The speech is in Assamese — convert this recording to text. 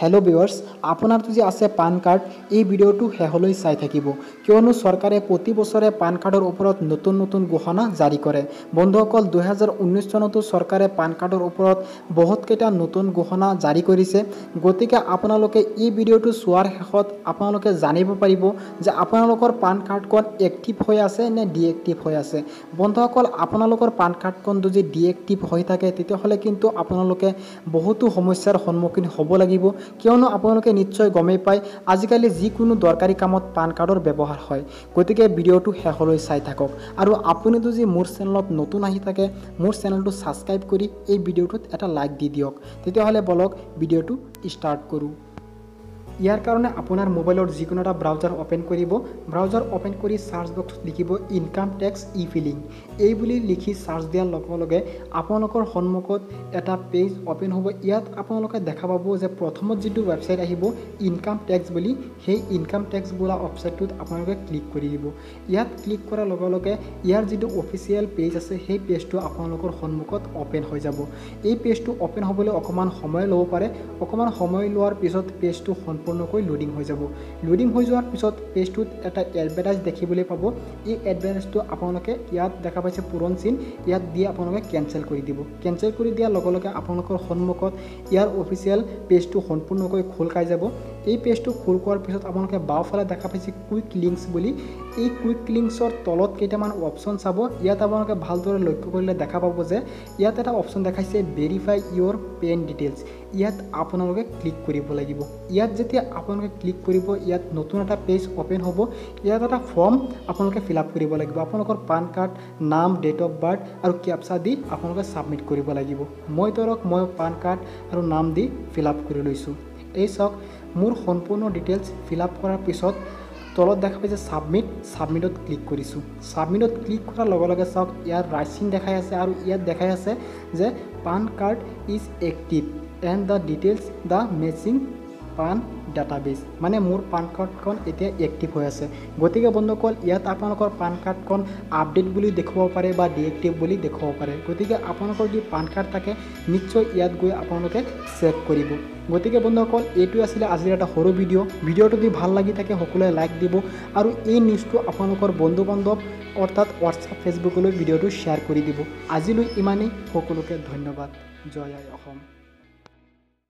हेलो ভিউয়ার্স আপনার যদি আছে পান কার্ড এই ভিডিওটো হেহলৈ চাই থাকিব কিয়নো সরকারে প্রতি বছরে পান কাৰ্ডৰ ওপৰত নতুন নতুন ঘোষণা জাৰি কৰে বন্ধুসকল 2019 চনতো সৰকাৰে পান কাৰ্ডৰ ওপৰত বহুত কেইটা নতুন ঘোষণা জাৰি কৰিছে গতিকে আপোনালোকে এই ভিডিওটো চোৱাৰ শেষত আপোনালোকে জানিব পাৰিব যে আপোনালোকৰ পান কাৰ্ডখন এক্টিভ হৈ আছে নে ডিএক্টিভ হৈ আছে বন্ধুসকল আপোনালোকৰ পান কাৰ্ডখন যদি ডিএক্টিভ হৈ থাকে তেতিয়াহলে কিন্তু আপোনালোকে বহুতো সমস্যাৰ সন্মুখীন হ'ব লাগিব কিয়নো আপোনালোকে নিশ্চয় গমে পায় আজিকালি যিকোনো দৰকাৰী কামত পান কাৰ্ডৰ ব্যৱহাৰ হয় গতিকে ভিডিওটো শেষলৈ চাই থাকক আৰু আপুনি যদি মোৰ চেনেলত নতুন আহি থাকে মোৰ চেনেলটো সাবস্ক্ৰাইব কৰি এই ভিডিওটোত এটা লাইক দি দিয়ক তেতিয়াহলে বলক ভিডিওটো স্টাৰ্ট কৰো ইয়াৰ কাৰণে আপোনাৰ মোবাইলৰ যিকোনো এটা ব্ৰাউজাৰ ওপেন কৰিব ব্ৰাউজাৰ ওপেন কৰি সাৰ্চ বক্সত লিখিব ইনকাম ট্যাক্স ই ফিলিং এই বুলি লিখি সাৰ্চ দিয়াৰ লগে লগে আপোনালোকৰ সন্মুখত এটা পেজ ওপেন হ'ব ইয়াত আপোনালোকে দেখা পাব যে প্ৰথমত যেটো ওয়েবসাইট আহিব ইনকাম ট্যাক্স বুলি সেই ইনকাম ট্যাক্স বোলা অপচনটোত আপোনালোকে ক্লিক কৰি দিব ইয়াত ক্লিক কৰাৰ লগে লগে ইয়াৰ যেটো অফিচিয়েল পেজ আছে সেই পেজটো আপোনালোকৰ সন্মুখত ওপেন হৈ যাব এই পেজটো ওপেন হ'বলৈ অকমান সময় ল'ব পাৰে অকমান সময় লোৱাৰ পিছত পেজটো সম্পূৰ্ণকৈ লোডিং হৈ যাব লোডিং হৈ যোৱাৰ পিছত পেজটোত এটা এডভাৰটাইজ দেখিবলৈ পাব এই এডভাৰটাইজটো আপোনালোকে ইয়াত দেখা পাইছে পুৰণ চিন ইয়াত দি আপোনালোকে কেনসেল কৰি দিব কেনসেল কৰি দিয়াৰ লগে লগে আপোনালোকৰ সন্মুখত ইয়াৰ অফিচিয়েল পেজটো সম্পূৰ্ণকৈ খোল খাই যাব এই পেজটো খোল কৰাৰ পিছত আপোনালোকে বাওঁফালে দেখা পাইছে কুইক লিংকস বুলি এই কুইক লিংকসৰ তলত কেইটামান অপচন চাব ইয়াত আপোনালোকে ভালদৰে লক্ষ্য কৰিলে দেখা পাব যে ইয়াত এটা অপচন দেখাইছে ভেৰিফাই ইয়োৰ পেন ডিটেইলছ ইয়াত আপোনালোকে ক্লিক কৰিব লাগিব ইয়াত যেতিয়া আপোনালোকে ক্লিক কৰিব ইয়াত নতুন এটা পেজ ওপেন হ'ব ইয়াত এটা ফৰ্ম আপোনালোকে ফিল আপ কৰিব লাগিব আপোনালোকৰ পান কাৰ্ড নাম ডেট অফ বাৰ্থ আৰু ক্যাপচা দি আপোনালোকে সাবমিট কৰিব লাগিব মই ধৰক মই পান কাৰ্ড আৰু নাম দি ফিল আপ কৰি লৈছো এই চাওক মোৰ সম্পূৰ্ণ ডিটেইলছ ফিল আপ কৰাৰ পিছত তলত দেখা পাইছে সাবমিটত ক্লিক কৰিছো সাবমিটত ক্লিক কৰাৰ লগে লগে চাওক ইয়াৰ ৰাইচিং দেখাই আছে আৰু ইয়াত দেখাই আছে যে PAN card is active and the details the matching PAN database মানে মোৰ পান কাৰ্ডখন এতিয়া এক্টিভ হৈ আছে গতিকে বন্ধুসকল ইয়াত আপোনালোকৰ পান কাৰ্ডখন আপডেট বুলি দেখুৱাব পাৰে বা ডিএক্টিভ বুলি দেখুৱাব পাৰে গতিকে আপোনালোকৰ যদি পান কাৰ্ড থাকে নিশ্চয় ইয়াত গৈ আপোনালোকে চেক কৰিব গতিকে বন্ধুসকল এইটো আছিল আজিৰ এটা সৰু ভিডিওটো যদি ভাল লাগি থাকে সকলোৱে লাইক দিব আৰু এই নিউজটো আপোনালোকৰ বন্ধু বান্ধৱ অৰ্থাৎ হোৱাটছআপ ফেচবুকলৈ ভিডিওটো শ্বেয়াৰ কৰি দিব আজিলৈ ইমানেই সকলোকে ধন্যবাদ জয় আই অসম